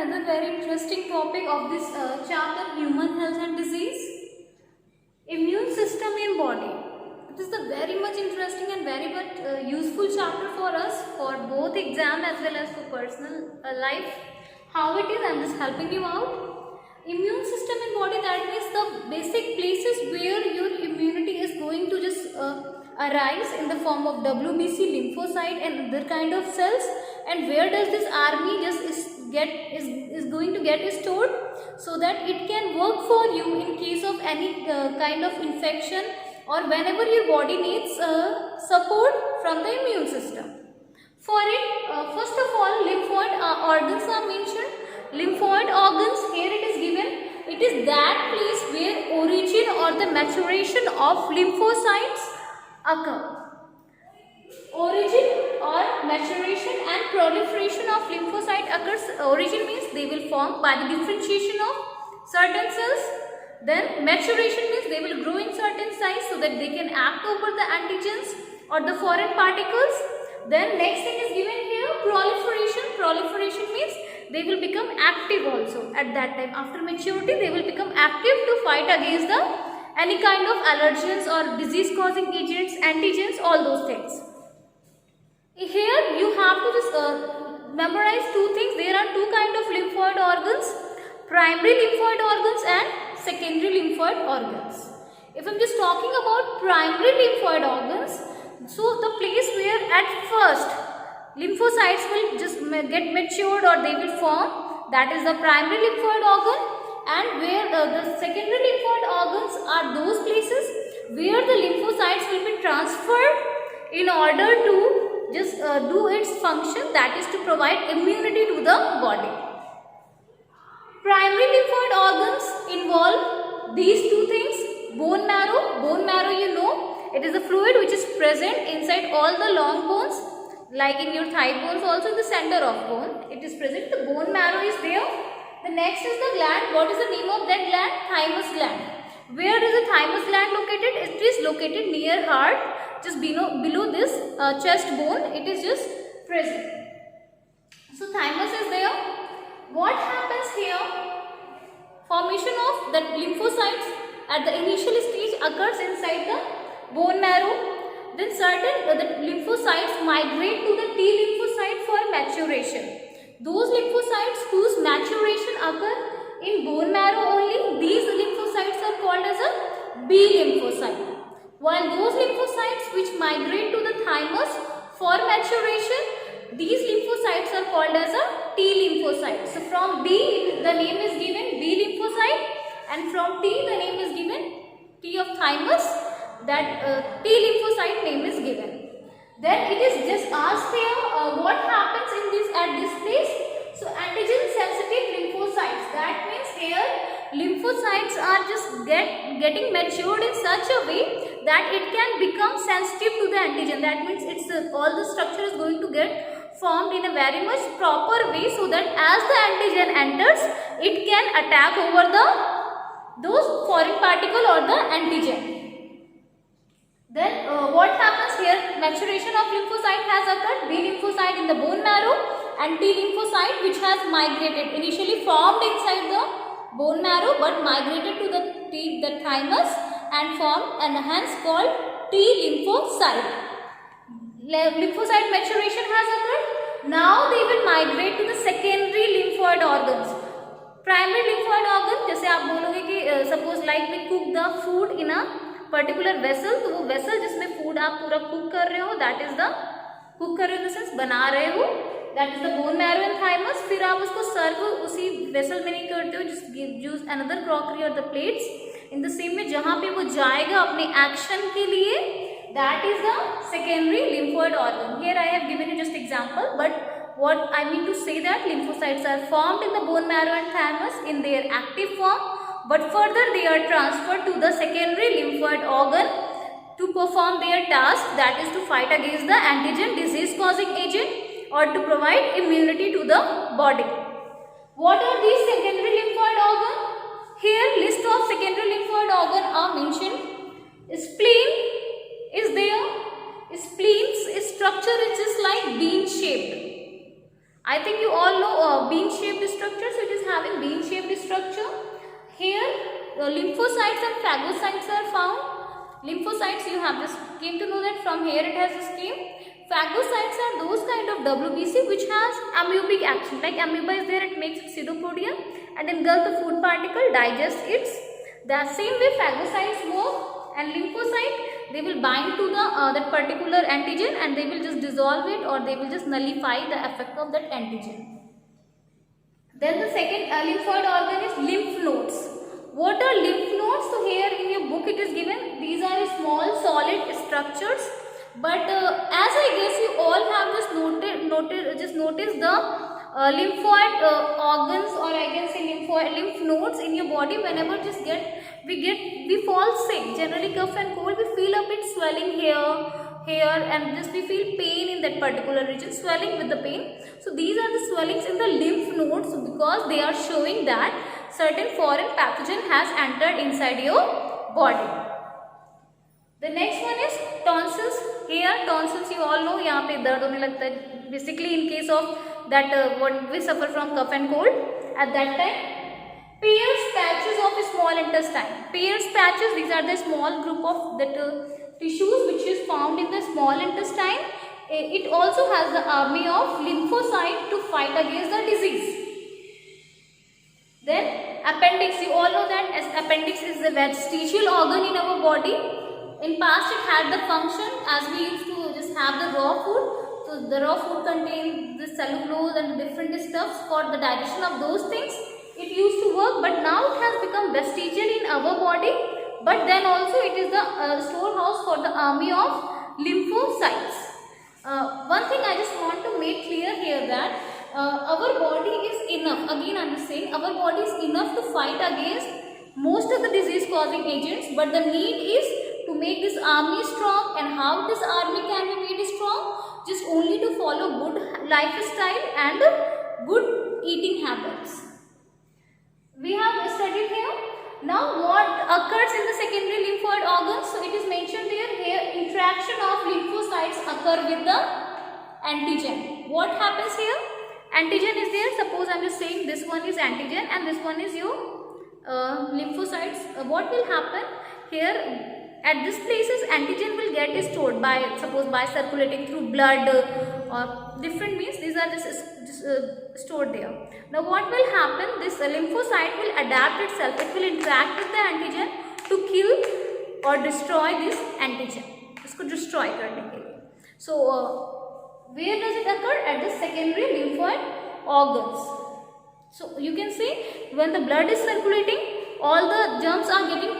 another very interesting topic of this chapter, human health and disease. Immune system in body. It is a very much interesting and very much useful chapter for us for both exam as well as for personal life. How it is, I am just helping you out. Immune system in body, that means the basic places where your immunity is going to just arise in the form of WBC, lymphocyte and other kind of cells, and where does this army just is going to get stored so that it can work for you in case of any kind of infection or whenever your body needs support from the immune system. For it, first of all, lymphoid organs are mentioned. Lymphoid organs, here it is given, it is that place where origin or the maturation of lymphocytes occur. Origin or maturation and proliferation of lymphocyte occurs. Origin means they will form by the differentiation of certain cells. Then maturation means they will grow in certain size so that they can act over the antigens or the foreign particles. Then next thing is given here, proliferation. Proliferation means they will become active also at that time. After maturity, they will become active to fight against the any kind of allergens or disease causing agents, antigens, all those things. Here you have to just memorize two things. There are two kinds of lymphoid organs, primary lymphoid organs and secondary lymphoid organs. If I am just talking about primary lymphoid organs, so the place where at first lymphocytes will just get matured or they will form, that is the primary lymphoid organ, and where the secondary lymphoid organs are those places where the lymphocytes will be transferred in order to just do its function, that is to provide immunity to the body. Primary lymphoid organs involve these two things. Bone marrow. Bone marrow, you know, it is a fluid which is present inside all the long bones, like in your thigh bones, also in the center of bone. It is present. The bone marrow is there. The next is the gland. What is the name of that gland? Thymus gland. Where is the thymus gland located? It is located near heart, just below this chest bone. It is just present. So thymus is there. What happens here? Formation of the lymphocytes at the initial stage occurs inside the bone marrow. Then certain the lymphocytes migrate to the T lymphocyte for maturation. Those lymphocytes whose maturation occur in bone marrow only, these lymphocytes are called as a B lymphocyte. While those lymphocytes which migrate to the thymus for maturation, these lymphocytes are called as a T lymphocyte. So from B the name is given B lymphocyte, and from T the name is given T of thymus, that T lymphocyte name is given. Then it is just asked here what happens in this at this place. So antigen sensitive lymphocytes, that means here lymphocytes are just getting matured in such a way that it can become sensitive to the antigen. That means it's all the structure is going to get formed in a very much proper way so that as the antigen enters, it can attack over those foreign particle or the antigen. Then what happens here? Maturation of lymphocyte has occurred. B lymphocyte in the bone marrow and T lymphocyte which has migrated, initially formed inside the bone marrow but migrated to the thymus and formed and hence called T lymphocyte. Lymphocyte maturation has occurred. Now they will migrate to the secondary lymphoid organs. Primary lymphoid organ, जैसे आप बोलोगे कि suppose like we cook the food in a particular vessel, तो वो vessel जिसमें food आप पूरा cook कर रहे हो, that is the cook कर रहे हो in the sense बना रहे हो, that is the bone marrow and thymus. फिर आप उसको serve उसी vessel में नहीं करते हो, just use another crockery or the plates. In the same way जहाँ पे वो जाएगा अपने action के लिए, that is the secondary lymphoid organ. Here I have given you just example, but what I mean to say that lymphocytes are formed in the bone marrow and thymus in their active form, but further they are transferred to the secondary lymphoid organ to perform their task, that is to fight against the antigen disease causing agent or to provide immunity to the body. What are these secondary lymphoid organ? Here list of secondary lymphoid organ are mentioned. Spleen is there. Spleen's structure is just like bean shaped. I think you all know bean shaped structure, so it is having bean shaped structure. Here lymphocytes and phagocytes are found. Lymphocytes, you have just came to know that from here it has this scheme. Phagocytes are those kind of WBC which has amoebic action, like amoeba is there, it makes pseudopodia and engulf the food particle, digest it. The same way phagocytes work, and lymphocyte, they will bind to the that particular antigen and they will just dissolve it, or they will just nullify the effect of that antigen. Then the second lymphoid organ is lymph nodes. What are lymph nodes? So here in your book it is given, these are small solid structures, but as I guess you all have just noticed the lymphoid organs, or I can say lymph nodes in your body. Whenever we fall sick, generally cough and cold, we feel a bit swelling here, and just we feel pain in that particular region, swelling with the pain. So these are the swellings in the lymph nodes, because they are showing that certain foreign pathogen has entered inside your body. The next one is tonsils. Here tonsils, you all know, यहाँ पे दर्द होने लगता है, basically in case of that what we suffer from cough and cold at that time. Peyer's patches of small intestine. Peyer's patches, these are the small group of that tissues which is found in the small intestine. It also has the army of lymphocyte to fight against the disease. Then appendix, you all know that as appendix is the vestigial organ in our body. In past it had the function, as we used to just have the raw food. So the raw food contains the cellulose and different stuffs for the digestion of those things. It used to work, but now it has become vestigial in our body. But then also it is the storehouse for the army of lymphocytes. One thing I just want to make clear here that our body is enough. Again I am saying our body is enough to fight against most of the disease causing agents, but the need is to make this army strong. And how this army can be made strong? Just only to follow good lifestyle and good eating habits. We have studied here. Now what occurs in the secondary lymphoid organs? So it is mentioned there, here interaction of lymphocytes occur with the antigen. What happens here? Antigen is there. Suppose I am just saying this one is antigen and this one is your lymphocytes. What will happen here? At this places antigen will get stored by, suppose by circulating through blood or different means, these are just stored there. Now what will happen? This lymphocyte will adapt itself, it will interact with the antigen to kill or destroy this antigen. इसको destroy करने के लिए. So where does it occur? At the secondary lymphoid organs. So you can see when the blood is circulating, all the germs are getting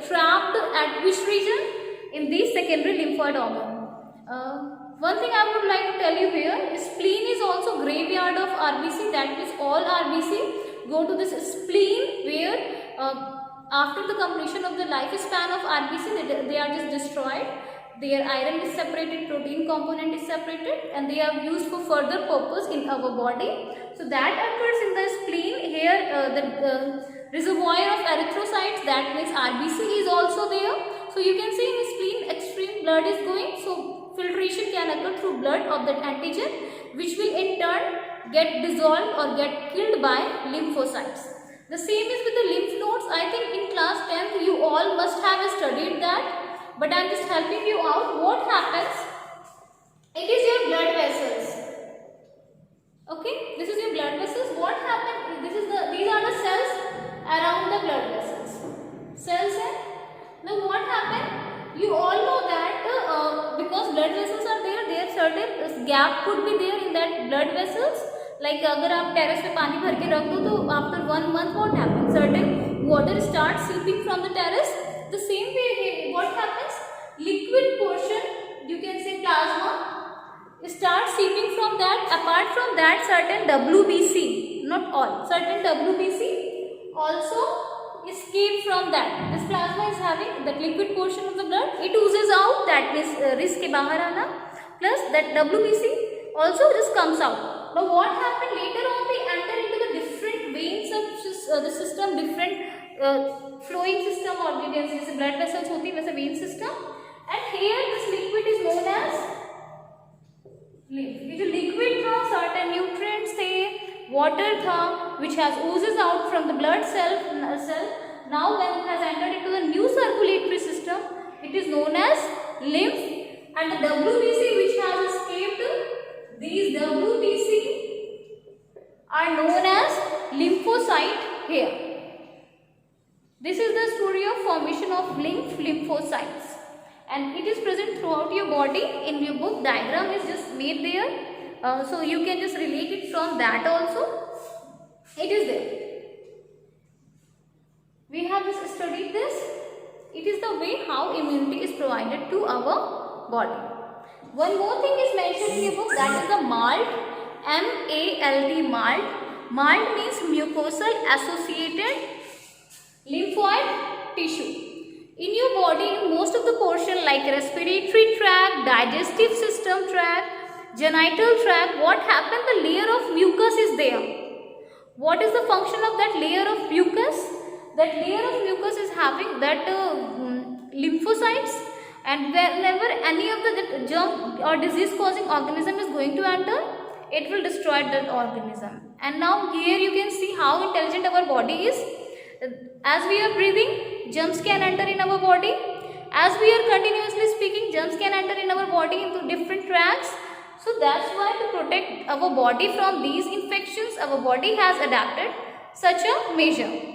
trapped at which region? In the secondary lymphoid organ. One thing I would like to tell you here, spleen is also graveyard of RBC. That means all RBC go to this spleen, where after the completion of the lifespan of RBC, they are just destroyed. Their iron is separated, protein component is separated, and they are used for further purpose in our body. So that occurs in the spleen. Here the reservoir of erythrocytes, that means RBC is also there. So you can see in the spleen extreme blood is going, so filtration can occur through blood of that antigen, which will in turn get dissolved or get killed by lymphocytes. The same is with the lymph nodes. I think in class 10th you all must have studied that, but I am just helping you out. What happens? It is your blood vessels. Okay, this is your blood vessels. What happens? These are the cells around the blood vessels. Cells hai. Now what happened? You all know that because blood vessels are there certain gap could be there in that blood vessels. Like अगर आप terrace पे पानी भर के रख दो तो after 1 month what happens? Certain water starts seeping from the terrace. The same way here, what happens? Liquid portion, you can say plasma, starts seeping from that. Apart from that, certain WBC, not all, certain WBC also escape from that. This plasma is having that liquid portion of the blood. It oozes out, that means risk ke bahar aana. Plus that WBC also just comes out. Now what happened later on? They enter into the different veins of the system, different flowing system, or you can say जैसे blood vessels होती है वैसे vein system. And here this liquid is known as lymph. ये जो liquid था, certain nutrients थे, water था, which has oozes out from the blood cell. Now when it has entered into the new circulatory system, it is known as lymph, and the WBC which has escaped, these WBC are known as lymphocyte here. This is the story of formation of lymphocytes, and it is present throughout your body. In your book, diagram is just made there, so you can just relate it from that also. It is there. We have just studied this. It is the way how immunity is provided to our body. One more thing is mentioned in your book, that is the MALT. M-A-L-T, MALT. MALT means mucosal associated lymphoid tissue. In your body, in most of the portion like respiratory tract, digestive system tract, genital tract, what happened? The layer of mucus is there. What is the function of that layer of mucus? That layer of mucus is having that lymphocytes, and whenever any of the germ or disease causing organism is going to enter, it will destroy that organism. And now here you can see how intelligent our body is. As we are breathing, germs can enter in our body. As we are continuously speaking, germs can enter in our body into different tracts. So that's why, to protect our body from these infections, our body has adapted such a measure.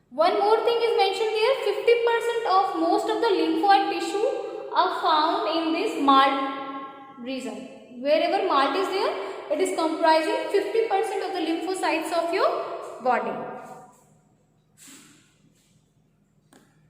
One more thing is mentioned here, 50% of most of the lymphoid tissue are found in this MALT region. Wherever MALT is there, it is comprising 50% of the lymphocytes of your body.